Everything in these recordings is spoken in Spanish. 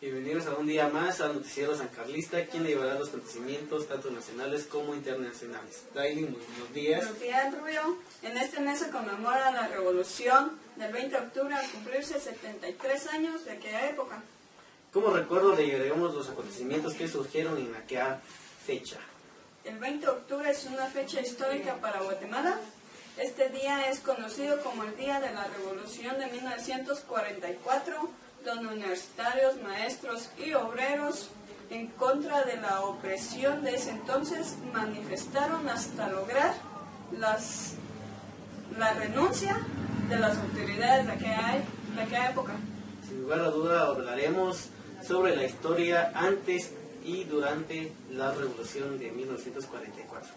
Bienvenidos a un día más al Noticiero San Carlista, quien le llevará los acontecimientos tanto nacionales como internacionales. Dailin, buenos días. Buenos días, Rubio. En este mes se conmemora la revolución del 20 de octubre al cumplirse 73 años de aquella época. Como recuerdo, le llevaremos los acontecimientos que surgieron en aquella fecha. El 20 de octubre es una fecha histórica para Guatemala. Este día es conocido como el Día de la Revolución de 1944, donde universitarios, maestros y obreros, en contra de la opresión de ese entonces, manifestaron hasta lograr la renuncia de las autoridades de aquella época. Sin lugar a duda hablaremos sobre la historia antes y durante la revolución de 1944.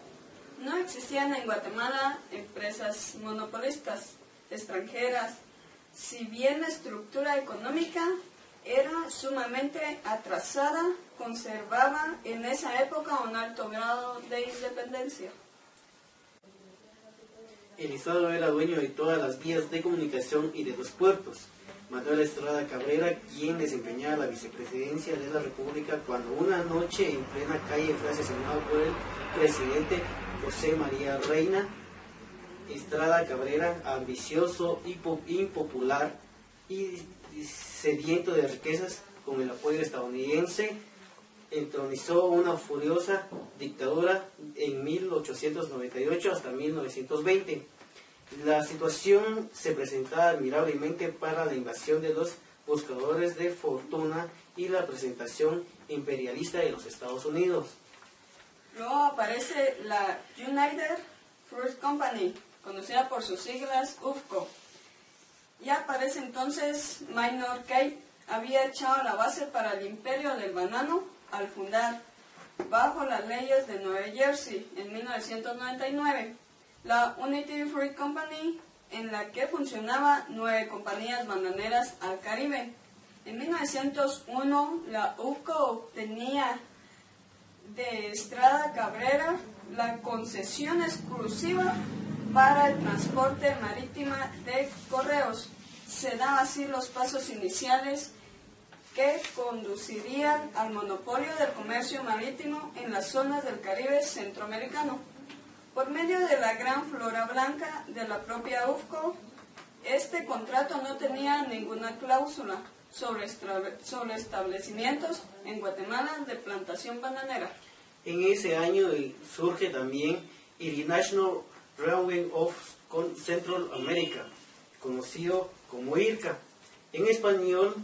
No existían en Guatemala empresas monopolistas extranjeras, si bien la estructura económica era sumamente atrasada, conservaba en esa época un alto grado de independencia. El Estado era dueño de todas las vías de comunicación y de los puertos. Manuel Estrada Cabrera, quien desempeñaba la vicepresidencia de la República, cuando una noche en plena calle fue asesinado por el presidente José María Reina. Estrada Cabrera, ambicioso, impopular y sediento de riquezas, con el apoyo estadounidense, entronizó una furiosa dictadura en 1898 hasta 1920. La situación se presentaba admirablemente para la invasión de los buscadores de fortuna y la presentación imperialista de los Estados Unidos. Luego aparece la United Fruit Company, conocida por sus siglas UFCO. Ya aparece entonces Minor Cape, había echado la base para el imperio del banano al fundar, bajo las leyes de Nueva Jersey, en 1999, la Unity Fruit Company, en la que funcionaba 9 compañías bananeras al Caribe. En 1901, la UFCO obtenía de Estrada Cabrera la concesión exclusiva para el transporte marítimo de correos. Se dan así los pasos iniciales que conducirían al monopolio del comercio marítimo en las zonas del Caribe centroamericano. Por medio de la gran flora blanca de la propia UFCO, este contrato no tenía ninguna cláusula sobre establecimientos en Guatemala de plantación bananera. En ese año surge también el National Railway of Central America, conocido como IRCA. En español,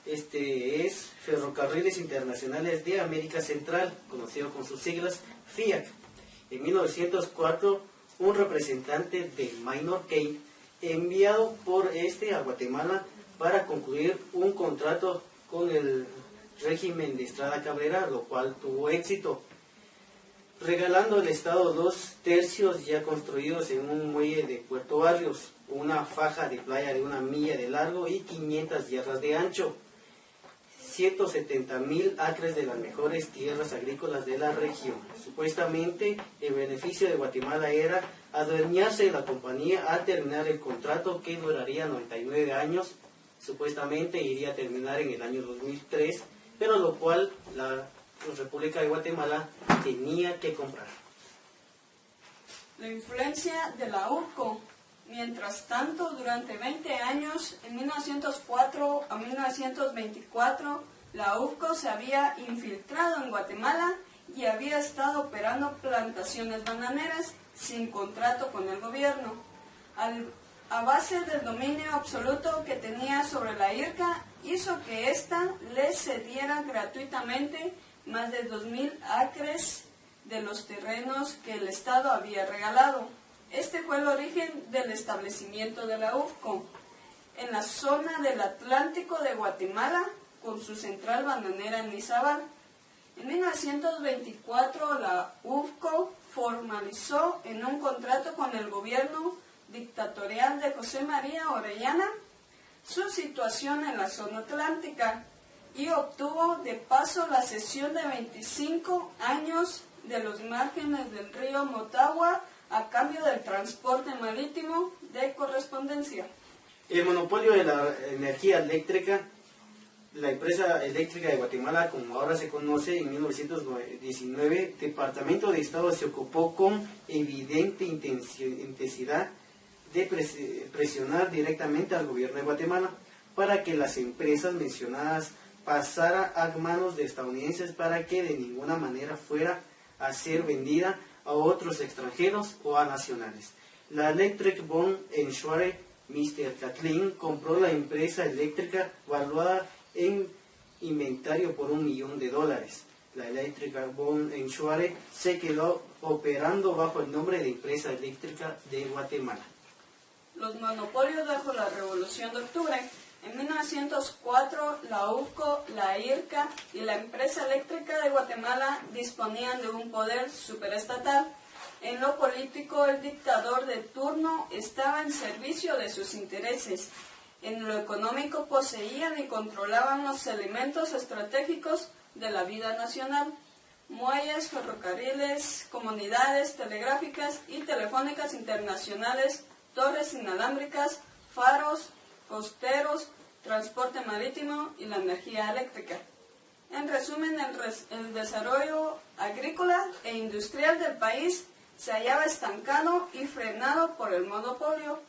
es Ferrocarriles Internacionales de América Central, conocido con sus siglas FIAC. En 1904, un representante de Minor Cape, enviado por a Guatemala para concluir un contrato con el régimen de Estrada Cabrera, lo cual tuvo éxito, regalando al Estado 2/3 ya construidos en un muelle de Puerto Barrios, una faja de playa de 1 milla de largo y 500 yardas de ancho, 170,000 acres de las mejores tierras agrícolas de la región. Supuestamente, el beneficio de Guatemala era adueñarse de la compañía al terminar el contrato, que duraría 99 años. Supuestamente iría a terminar en el año 2003, pero lo cual la República de Guatemala tenía que comprar. La influencia de la UFCO. Mientras tanto, durante 20 años, en 1904 a 1924, la UFCO se había infiltrado en Guatemala y había estado operando plantaciones bananeras sin contrato con el gobierno. A base del dominio absoluto que tenía sobre la IRCA, hizo que ésta le cediera gratuitamente más de 2,000 acres de los terrenos que el Estado había regalado. Este fue el origen del establecimiento de la UFCO en la zona del Atlántico de Guatemala, con su central bananera en Izabal. En 1924, la UFCO formalizó en un contrato con el gobierno dictatorial de José María Orellana su situación en la zona atlántica y obtuvo de paso la cesión de 25 años de los márgenes del río Motagua a cambio del transporte marítimo de correspondencia. El monopolio de la energía eléctrica la empresa eléctrica de Guatemala, como ahora se conoce, en 1919, Departamento de Estado se ocupó con evidente intensidad de presionar directamente al gobierno de Guatemala para que las empresas mencionadas pasaran a manos de estadounidenses para que de ninguna manera fuera a ser vendida a otros extranjeros o a nacionales. La Electric Bond Insurance Mr. Kathleen compró la empresa eléctrica valuada en inventario por $1 millón. La Electric Bond Insurance se quedó operando bajo el nombre de Empresa Eléctrica de Guatemala. Los monopolios bajo la Revolución de Octubre. En 1904, la UFCO, la IRCA y la Empresa Eléctrica de Guatemala disponían de un poder superestatal. En lo político, el dictador de turno estaba en servicio de sus intereses. En lo económico, poseían y controlaban los elementos estratégicos de la vida nacional: muelles, ferrocarriles, comunidades telegráficas y telefónicas internacionales, torres inalámbricas, faros, costeros, transporte marítimo y la energía eléctrica. En resumen, el desarrollo agrícola e industrial del país se hallaba estancado y frenado por el monopolio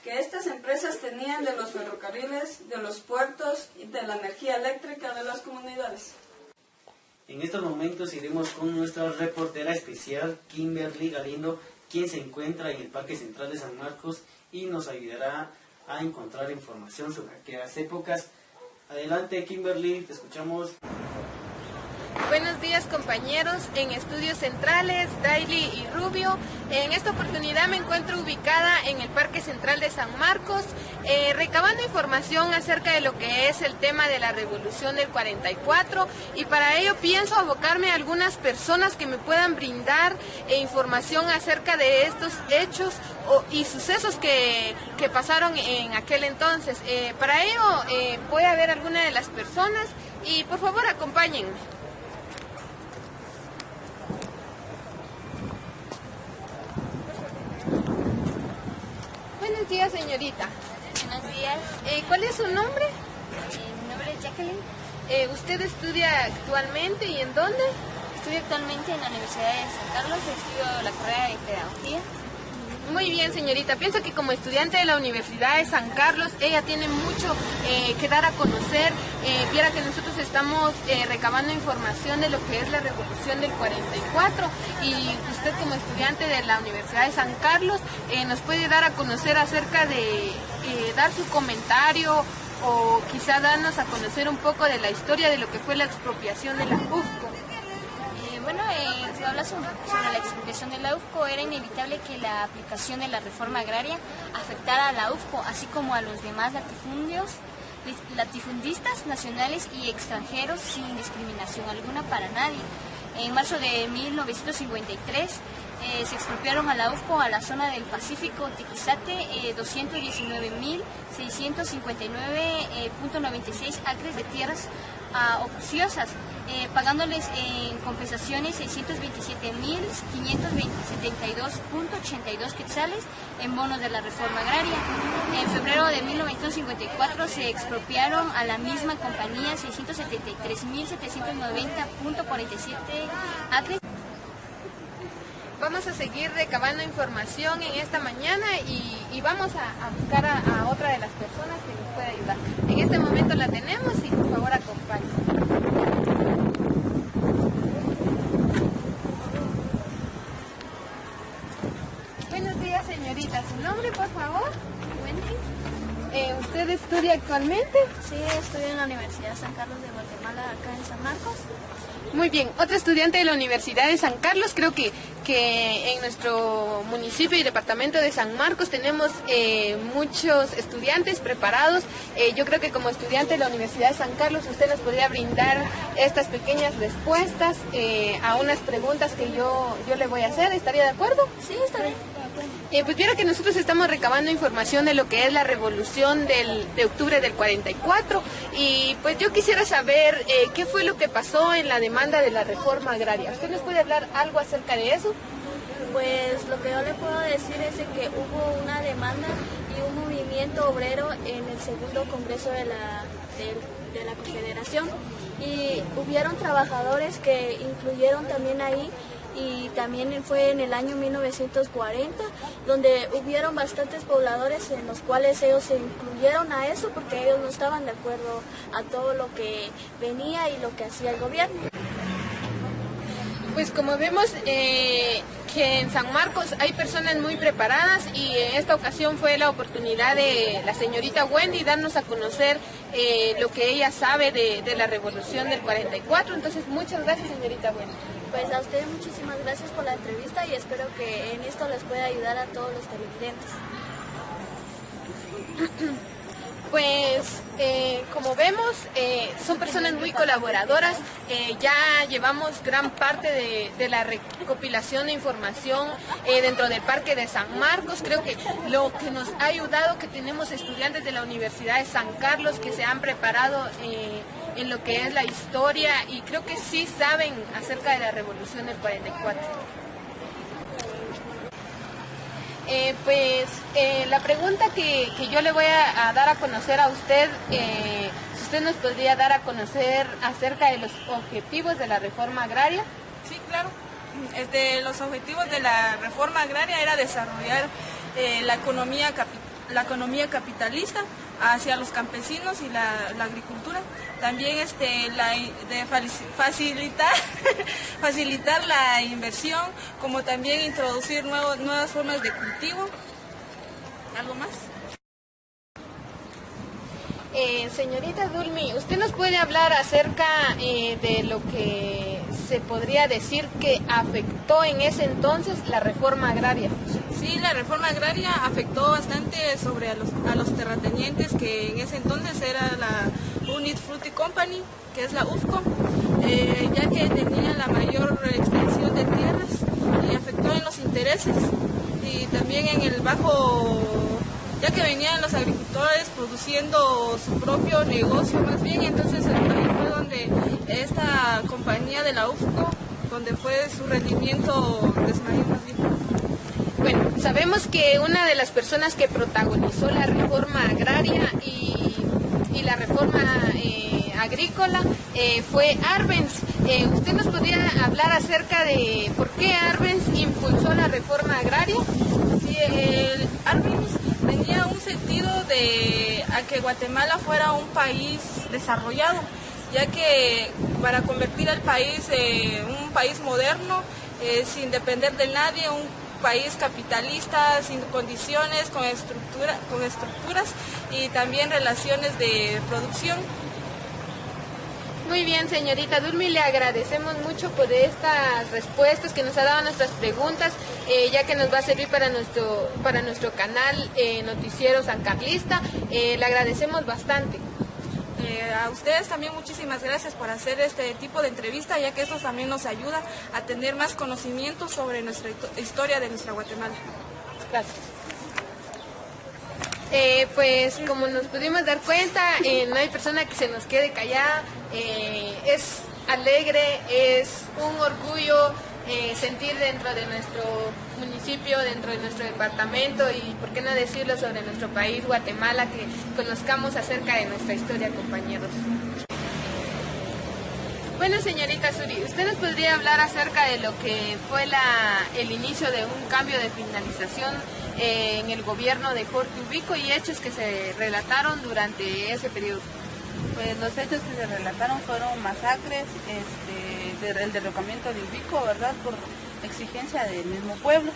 que estas empresas tenían de los ferrocarriles, de los puertos y de la energía eléctrica de las comunidades. En estos momentos iremos con nuestra reportera especial, Kimberly Galindo, quien se encuentra en el Parque Central de San Marcos y nos ayudará a encontrar información sobre aquellas épocas. Adelante, Kimberly, te escuchamos. Buenos días, compañeros en Estudios Centrales, Daily y Rubio. En esta oportunidad me encuentro ubicada en el Parque Central de San Marcos, recabando información acerca de lo que es el tema de la Revolución del 44, y para ello pienso abocarme a algunas personas que me puedan brindar información acerca de estos hechos y sucesos que pasaron en aquel entonces. Para ello voy a ver a alguna de las personas y por favor acompáñenme. Buenos días, señorita. Buenos días. ¿Cuál es su nombre? Mi nombre es Jacqueline. ¿Usted estudia actualmente y en dónde? Estudio actualmente en la Universidad de San Carlos. Estudio la carrera de Pedagogía. Muy bien, señorita. Pienso que como estudiante de la Universidad de San Carlos, ella tiene mucho que dar a conocer. Viera que nosotros estamos recabando información de lo que es la Revolución del 44, y usted como estudiante de la Universidad de San Carlos nos puede dar a conocer acerca de dar su comentario o quizá darnos a conocer un poco de la historia de lo que fue la expropiación de la UFCO. Si hablas sobre la expropiación de la UFCO, era inevitable que la aplicación de la reforma agraria afectara a la UFCO, así como a los demás latifundistas nacionales y extranjeros, sin discriminación alguna para nadie. En marzo de 1953 se expropiaron a la UFCO a la zona del Pacífico Tiquizate 219.659.96 acres de tierras ociosas, pagándoles en compensaciones 627.572.82 quetzales en bonos de la reforma agraria. En febrero de 1954 se expropiaron a la misma compañía 673.790.47 acres. Vamos a seguir recabando información en esta mañana y vamos a buscar a otra de las personas que nos puede ayudar. En este momento la tenemos y por favor acompáñenos. Buenos días, señorita. ¿Su nombre, por favor? Wendy. ¿Usted estudia actualmente? Sí, estudio en la Universidad San Carlos de Guatemala, acá en San Marcos. Muy bien, otra estudiante de la Universidad de San Carlos. Creo que en nuestro municipio y departamento de San Marcos tenemos muchos estudiantes preparados. Yo creo que como estudiante de la Universidad de San Carlos usted nos podría brindar estas pequeñas respuestas a unas preguntas que yo le voy a hacer. ¿Estaría de acuerdo? Sí, está bien. Pues viera que nosotros estamos recabando información de lo que es la Revolución de octubre del 44, y pues yo quisiera saber qué fue lo que pasó en la demanda de la reforma agraria. ¿Usted nos puede hablar algo acerca de eso? Pues lo que yo le puedo decir es de que hubo una demanda y un movimiento obrero en el segundo congreso del de la Confederación, y hubieron trabajadores que incluyeron también ahí, y también fue en el año 1940 donde hubieron bastantes pobladores en los cuales ellos se incluyeron a eso porque ellos no estaban de acuerdo a todo lo que venía y lo que hacía el gobierno. Pues como vemos que en San Marcos hay personas muy preparadas, y en esta ocasión fue la oportunidad de la señorita Wendy darnos a conocer lo que ella sabe de la revolución del 44. Entonces, muchas gracias, señorita Wendy. Pues a ustedes muchísimas gracias por la entrevista y espero que en esto les pueda ayudar a todos los televidentes. Pues como vemos, son personas muy colaboradoras. Ya llevamos gran parte de la recopilación de información dentro del Parque de San Marcos. Creo que lo que nos ha ayudado, que tenemos estudiantes de la Universidad de San Carlos que se han preparado en lo que es la historia, y creo que sí saben acerca de la Revolución del 44. La pregunta que yo le voy a dar a conocer a usted, si usted nos podría dar a conocer acerca de los objetivos de la reforma agraria. Sí, claro. Los objetivos de la reforma agraria era desarrollar la economía capitalista hacia los campesinos y la agricultura. También facilitar la inversión, como también introducir nuevas formas de cultivo. ¿Algo más? Señorita Dulmi, ¿usted nos puede hablar acerca de lo que se podría decir que afectó en ese entonces la reforma agraria? Sí, la reforma agraria afectó bastante sobre a los terratenientes, que en ese entonces era la Unit Fruit Company, que es la UFCO, ya que tenía la mayor extensión de tierras, y afectó en los intereses y también en el bajo, ya que venían los agricultores produciendo su propio negocio más bien. Entonces ahí fue donde esta compañía de la UFCO, donde fue su rendimiento desmayó más bien. Bueno, sabemos que una de las personas que protagonizó la reforma agraria y la reforma agrícola fue Arbenz. ¿Usted nos podría hablar acerca de por qué Arbenz impulsó la reforma agraria? Sí, Arbenz tenía un sentido de a que Guatemala fuera un país desarrollado, ya que para convertir al país en un país moderno, sin depender de nadie, un país capitalista, sin condiciones, con estructuras y también relaciones de producción. Muy bien, señorita Dulmi, le agradecemos mucho por estas respuestas que nos ha dado a nuestras preguntas, ya que nos va a servir para nuestro canal Noticiero Sancarlista. Le agradecemos bastante. A ustedes también muchísimas gracias por hacer este tipo de entrevista, ya que esto también nos ayuda a tener más conocimiento sobre nuestra historia de nuestra Guatemala. Gracias. Pues como nos pudimos dar cuenta, no hay persona que se nos quede callada. Es alegre, es un orgullo sentir dentro de nuestro municipio, dentro de nuestro departamento, y por qué no decirlo sobre nuestro país, Guatemala, que conozcamos acerca de nuestra historia, compañeros. Bueno, señorita Suri, ¿usted nos podría hablar acerca de lo que fue el inicio de un cambio de finalización en el gobierno de Jorge Ubico y hechos que se relataron durante ese periodo? Pues los hechos que se relataron fueron masacres, el derrocamiento de Ubico, ¿verdad?, por exigencia del mismo pueblo,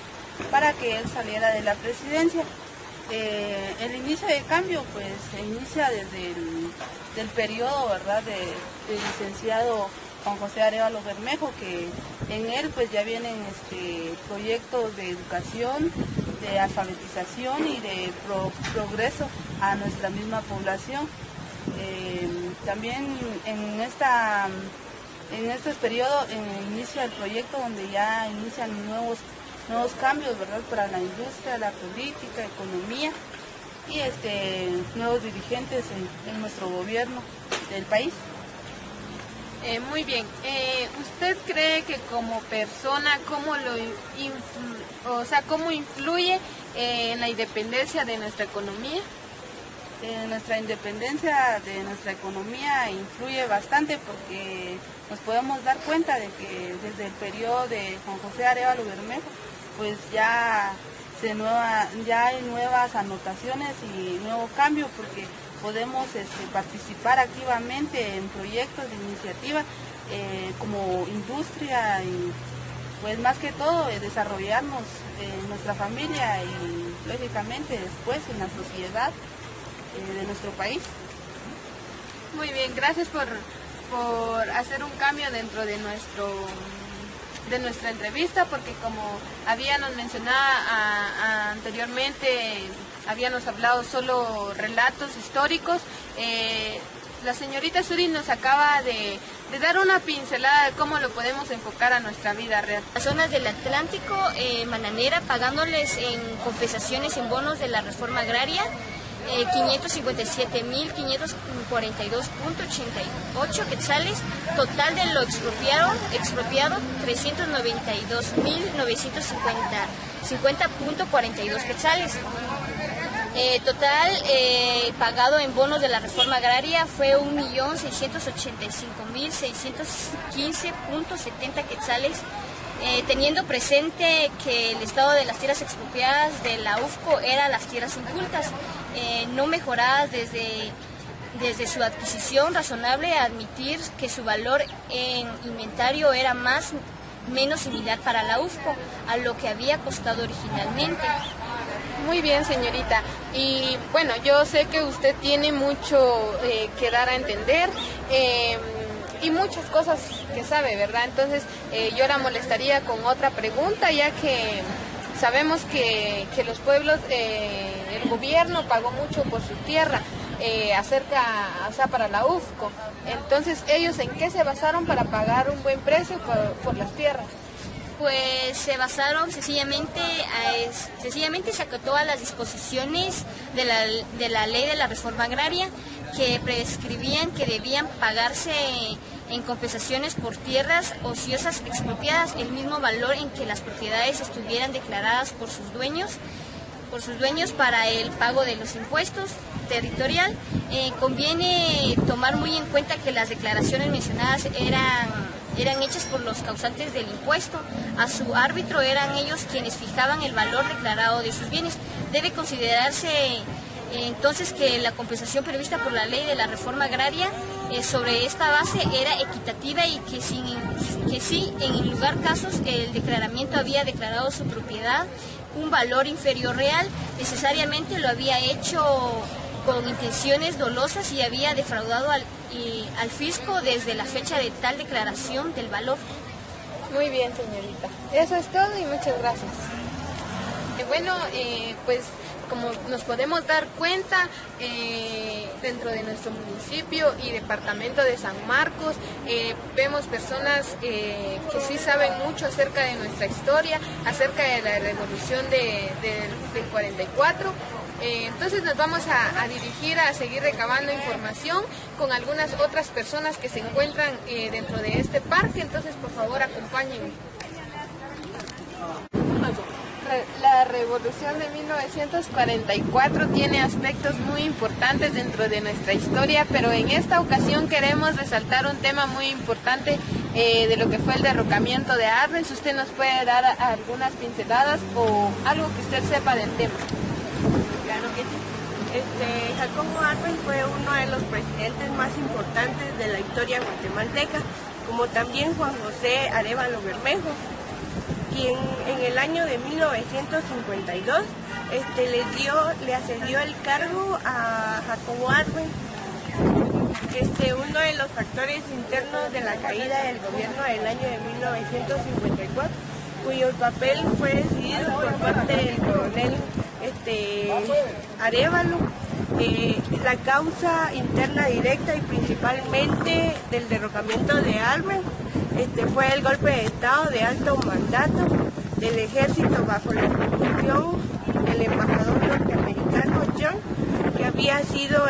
para que él saliera de la presidencia. El inicio del cambio pues se inicia desde el periodo, ¿verdad?, del licenciado Juan José Arevalo Bermejo, que en él pues ya vienen proyectos de educación, de alfabetización y de progreso a nuestra misma población. También en este periodo inicia el proyecto donde ya inician nuevos cambios, ¿verdad?, para la industria, la política, economía y nuevos dirigentes en nuestro gobierno del país. Muy bien. ¿Usted cree que como persona, cómo influye en la independencia de nuestra economía? nuestra independencia de nuestra economía influye bastante porque nos podemos dar cuenta de que desde el periodo de Juan José Arévalo Bermejo pues ya hay nuevas anotaciones y nuevo cambio porque podemos participar activamente en proyectos de iniciativa como industria y pues más que todo desarrollarnos en nuestra familia y lógicamente después en la sociedad de nuestro país. Muy bien, gracias por hacer un cambio dentro de nuestra entrevista, porque como habíamos mencionado anteriormente, habíamos hablado solo relatos históricos. La señorita Suri nos acaba de dar una pincelada de cómo lo podemos enfocar a nuestra vida real. Las zonas del Atlántico, Bananera, pagándoles en compensaciones en bonos de la reforma agraria, 557.542.88 quetzales, total de lo expropiado 392.950.42 quetzales. Total pagado en bonos de la reforma agraria fue 1.685.615.70 quetzales, teniendo presente que el estado de las tierras expropiadas de la UFCO era las tierras incultas, no mejoradas desde su adquisición, razonable admitir que su valor en inventario era menos similar para la UFCO a lo que había costado originalmente. Muy bien, señorita. Y bueno, yo sé que usted tiene mucho que dar a entender y muchas cosas que sabe, ¿verdad? Entonces yo la molestaría con otra pregunta, ya que sabemos que los pueblos, el gobierno pagó mucho por su tierra, para la UFCO. Entonces, ¿ellos en qué se basaron para pagar un buen precio por las tierras? Pues se basaron sencillamente se acató a las disposiciones de la ley de la reforma agraria que prescribían que debían pagarse en compensaciones por tierras ociosas expropiadas el mismo valor en que las propiedades estuvieran declaradas por sus dueños para el pago de los impuestos territorial. Conviene tomar muy en cuenta que las declaraciones mencionadas eran hechas por los causantes del impuesto. A su árbitro eran ellos quienes fijaban el valor declarado de sus bienes. Debe considerarse entonces que la compensación prevista por la ley de la reforma agraria sobre esta base era equitativa y que si en lugar casos el declaramiento había declarado su propiedad un valor inferior real, necesariamente lo había hecho con intenciones dolosas y había defraudado al fisco desde la fecha de tal declaración del valor. Muy bien, señorita. Eso es todo y muchas gracias. Pues como nos podemos dar cuenta, dentro de nuestro municipio y departamento de San Marcos, vemos personas que sí saben mucho acerca de nuestra historia, acerca de la revolución del 44. Entonces nos vamos a dirigir a seguir recabando información con algunas otras personas que se encuentran dentro de este parque. Entonces, por favor, acompáñenme. La revolución de 1944 tiene aspectos muy importantes dentro de nuestra historia, pero en esta ocasión queremos resaltar un tema muy importante de lo que fue el derrocamiento de Arbenz. Usted nos puede dar algunas pinceladas o algo que usted sepa del tema. Claro que sí. Jacobo Arbenz fue uno de los presidentes más importantes de la historia guatemalteca, como también Juan José Arévalo Bermejo, quien en el año de 1952 le ascendió el cargo a Jacobo Arbenz. Uno de los factores internos de la caída del gobierno del año de 1954, cuyo papel fue decidido por parte del coronel Arévalo. La causa interna directa y principalmente del derrocamiento de Arbenz fue el golpe de Estado de alto mandato del ejército bajo la conducción del embajador norteamericano John, que había sido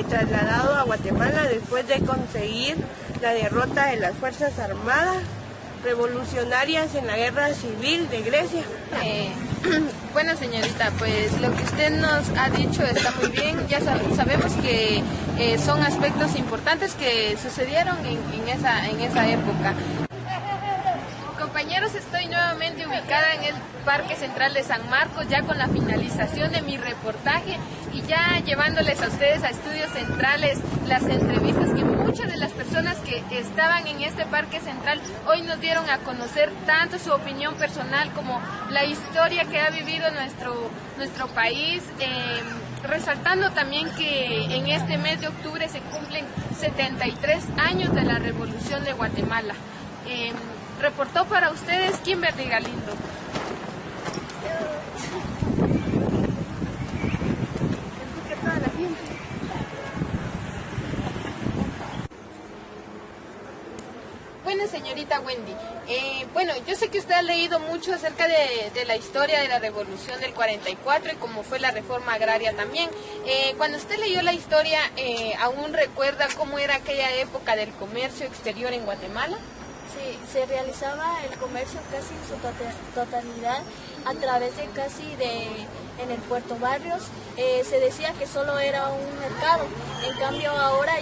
trasladado a Guatemala después de conseguir la derrota de las Fuerzas Armadas revolucionarias en la guerra civil de Grecia. Bueno, señorita, pues lo que usted nos ha dicho está muy bien. Ya sabemos que son aspectos importantes que sucedieron en esa época. Compañeros, estoy nuevamente ubicada en el Parque Central de San Marcos, ya con la finalización de mi reportaje y ya llevándoles a ustedes a Estudios Centrales las entrevistas que muchas de las personas que estaban en este Parque Central hoy nos dieron a conocer, tanto su opinión personal como la historia que ha vivido nuestro país, resaltando también que en este mes de octubre se cumplen 73 años de la Revolución de Guatemala. Reportó para ustedes Kimberly Galindo. Bueno, señorita Wendy, bueno, yo sé que usted ha leído mucho acerca de la historia de la Revolución del 44 y cómo fue la reforma agraria también. Cuando usted leyó la historia, ¿aún recuerda cómo era aquella época del comercio exterior en Guatemala? Sí, se realizaba el comercio casi en su totalidad a través de en el Puerto Barrios. Se decía que solo era un mercado, en cambio ahora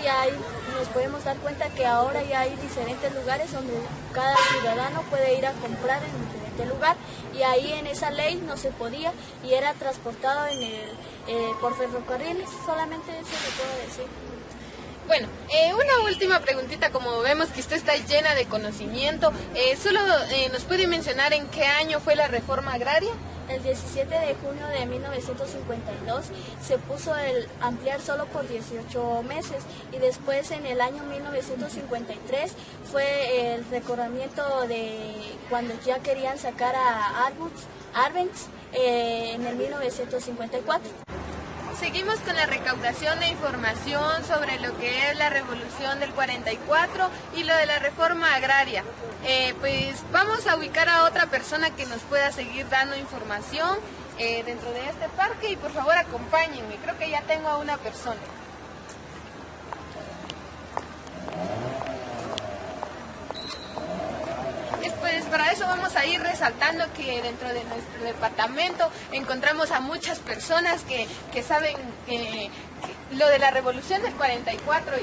nos podemos dar cuenta que ahora ya hay diferentes lugares donde cada ciudadano puede ir a comprar en diferente lugar, y ahí en esa ley no se podía y era transportado por ferrocarriles. Solamente eso le puedo decir. Bueno, una última preguntita, como vemos que usted está llena de conocimiento, ¿solo nos puede mencionar en qué año fue la reforma agraria? El 17 de junio de 1952 se puso el ampliar solo por 18 meses y después en el año 1953 fue el recorrimiento de cuando ya querían sacar a Arbenz en el 1954. Seguimos con la recaudación de información sobre lo que es la Revolución del 44 y lo de la reforma agraria. Pues vamos a ubicar a otra persona que nos pueda seguir dando información dentro de este parque y por favor acompáñenme. Creo que ya tengo a una persona. Pues para eso vamos a ir resaltando que dentro de nuestro departamento encontramos a muchas personas que saben lo de la Revolución del 44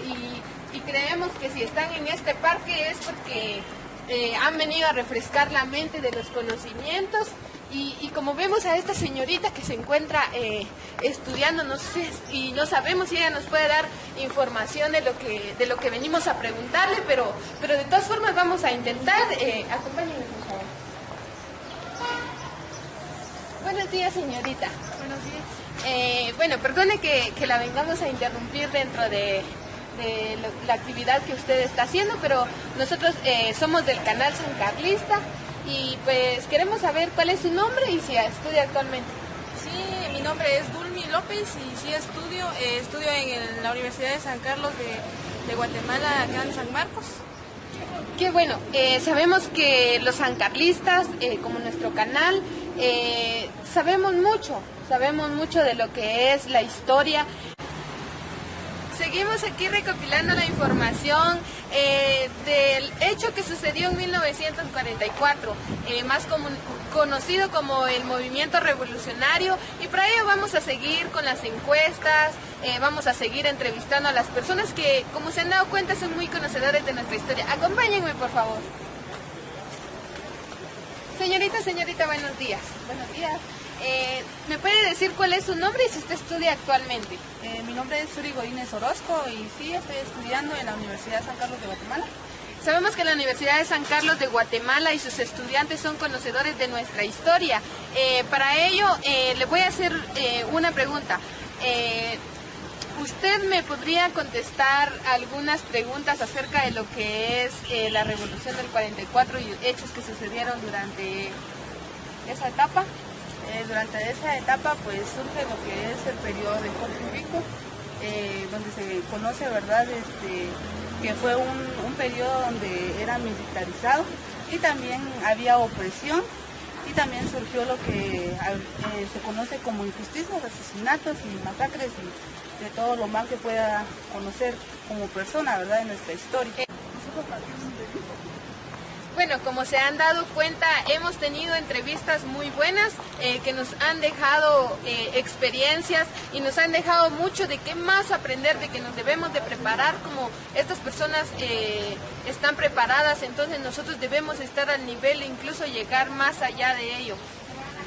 y creemos que si están en este parque es porque han venido a refrescar la mente de los conocimientos. Y como vemos a esta señorita que se encuentra estudiando, no sé, y no sabemos si ella nos puede dar información de lo que venimos a preguntarle, pero de todas formas vamos a intentar. Acompáñenme, por favor. Buenos días, señorita. Buenos días. Bueno, perdone que la vengamos a interrumpir dentro de la actividad que usted está haciendo, pero nosotros somos del canal San Carlista. Y pues queremos saber cuál es su nombre y si estudia actualmente. Sí, mi nombre es Dulmi López y sí estudio en la Universidad de San Carlos de Guatemala, acá en San Marcos. Qué bueno, sabemos que los sancarlistas, como nuestro canal, sabemos mucho de lo que es la historia. Seguimos aquí recopilando la información del hecho que sucedió en 1944, más conocido como el movimiento revolucionario, y para ello vamos a seguir con las encuestas, vamos a seguir entrevistando a las personas que, como se han dado cuenta, son muy conocedores de nuestra historia. Acompáñenme, por favor. Señorita, buenos días. Buenos días. ¿Me puede decir cuál es su nombre y si usted estudia actualmente? Mi nombre es Suri Godínez Orozco y sí, estoy estudiando en la Universidad de San Carlos de Guatemala. Sabemos que la Universidad de San Carlos de Guatemala y sus estudiantes son conocedores de nuestra historia. Para ello, le voy a hacer una pregunta. ¿Usted me podría contestar algunas preguntas acerca de lo que es la Revolución del 44 y hechos que sucedieron durante esa etapa? Durante esa etapa pues surge lo que es el periodo de Puerto Rico, donde se conoce, ¿verdad?, que fue un periodo donde era militarizado y también había opresión, y también surgió lo que se conoce como injusticias, asesinatos y masacres y de todo lo mal que pueda conocer como persona, ¿verdad?, en nuestra historia. Bueno, como se han dado cuenta, hemos tenido entrevistas muy buenas que nos han dejado experiencias y nos han dejado mucho de qué más aprender, de que nos debemos de preparar como estas personas están preparadas, entonces nosotros debemos estar al nivel e incluso llegar más allá de ello.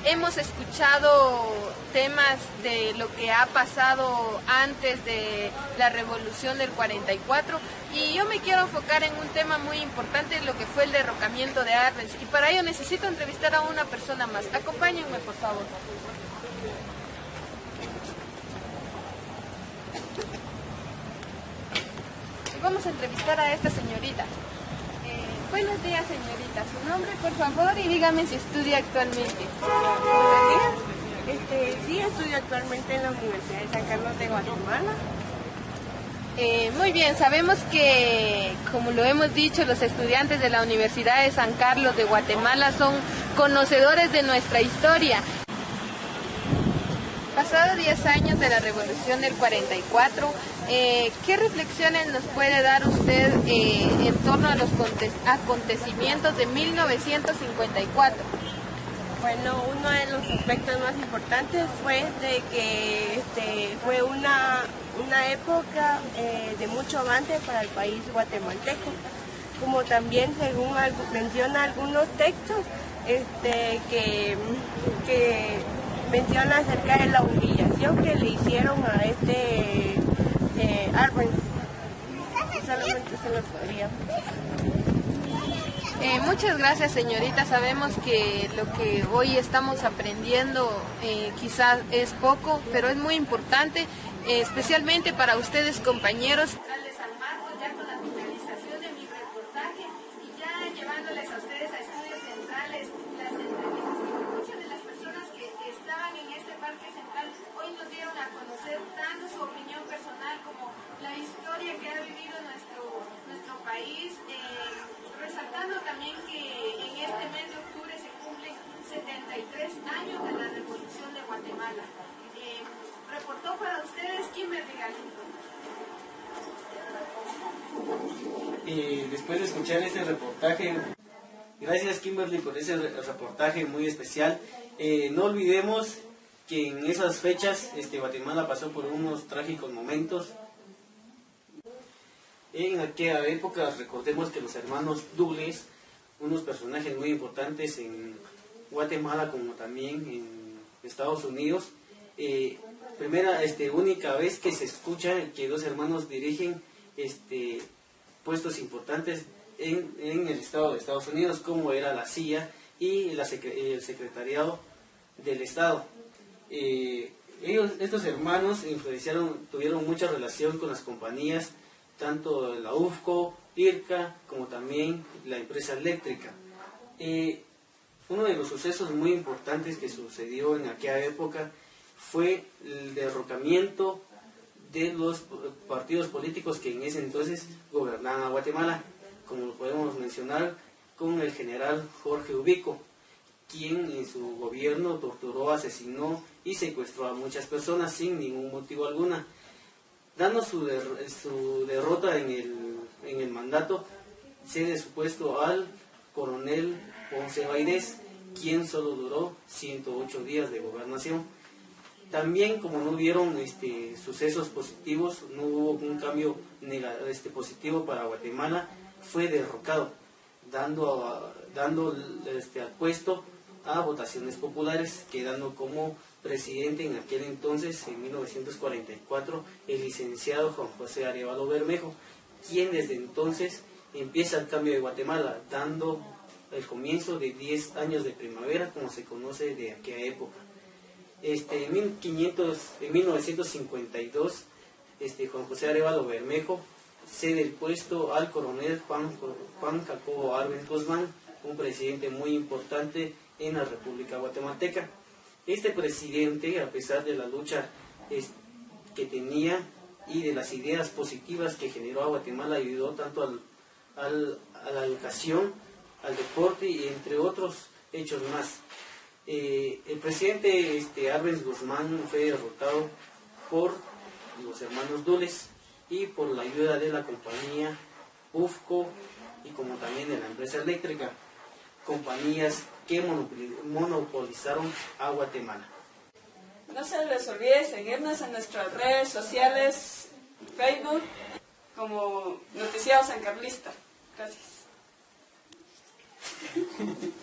Hemos escuchado temas de lo que ha pasado antes de la revolución del 44 y yo me quiero enfocar en un tema muy importante, lo que fue el derrocamiento de Arbenz, y para ello necesito entrevistar a una persona más. Acompáñenme, por favor. Y vamos a entrevistar a esta señorita. Buenos días, señorita. Su nombre, por favor, y dígame si estudia actualmente. Buenos días. Sí, estudio actualmente en la Universidad de San Carlos de Guatemala. Muy bien, sabemos que, como lo hemos dicho, los estudiantes de la Universidad de San Carlos de Guatemala son conocedores de nuestra historia. Pasado 10 años de la Revolución del 44, ¿qué reflexiones nos puede dar usted en torno a los acontecimientos de 1954? Bueno, uno de los aspectos más importantes fue de que fue una época de mucho avance para el país guatemalteco, como también según menciona algunos textos que menciona acerca de la humillación que le hicieron a Arbenz. Solamente se lo podría. Muchas gracias, señorita. Sabemos que lo que hoy estamos aprendiendo quizás es poco, pero es muy importante, especialmente para ustedes, compañeros. De San Marcos, ya con la finalización de mi reportaje y ya llevándoles a ustedes a Estudios Centrales las entrevistas que muchas de las personas que estaban en este Parque Central hoy nos dieron a conocer tanto su opinión personal como la historia que ha vivido nuestro país, resaltando también que en este mes de octubre se cumplen 73 años de la Revolución de Guatemala. Reportó para ustedes Kimberly Galindo. Después de escuchar este reportaje, gracias Kimberly por ese reportaje muy especial. No olvidemos que en esas fechas Guatemala pasó por unos trágicos momentos. En aquella época recordemos que los hermanos Douglas, unos personajes muy importantes en Guatemala como también en Estados Unidos, única vez que se escucha que dos hermanos dirigen puestos importantes en el estado de Estados Unidos, como era la CIA y el Secretariado del Estado. Estos hermanos tuvieron mucha relación con las compañías, tanto la UFCO, IRCA, como también la empresa eléctrica. Uno de los sucesos muy importantes que sucedió en aquella época fue el derrocamiento de los partidos políticos que en ese entonces gobernaban a Guatemala, como lo podemos mencionar con el general Jorge Ubico, quien en su gobierno torturó, asesinó y secuestró a muchas personas sin ningún motivo alguna. Dando su derrota en el mandato, cede su puesto al coronel Ponce Baidés, quien solo duró 108 días de gobernación. También, como no hubieron sucesos positivos, no hubo un cambio positivo para Guatemala, fue derrocado, dando al puesto a votaciones populares, quedando como presidente en aquel entonces, en 1944, el licenciado Juan José Arevalo Bermejo, quien desde entonces empieza el cambio de Guatemala, dando el comienzo de 10 años de primavera, como se conoce de aquella época. En 1952, Juan José Arevalo Bermejo cede el puesto al coronel Juan Jacobo Arbenz Guzmán, un presidente muy importante en la República Guatemalteca. Este presidente, a pesar de la lucha que tenía y de las ideas positivas que generó a Guatemala, ayudó tanto a la educación, al deporte y entre otros hechos más. El presidente Arbenz Guzmán fue derrotado por los hermanos Douglas y por la ayuda de la compañía UFCO y como también de la empresa eléctrica, compañías que monopolizaron a Guatemala. No se les olvide seguirnos en nuestras redes sociales, Facebook, como Noticiero San Carlista. Gracias.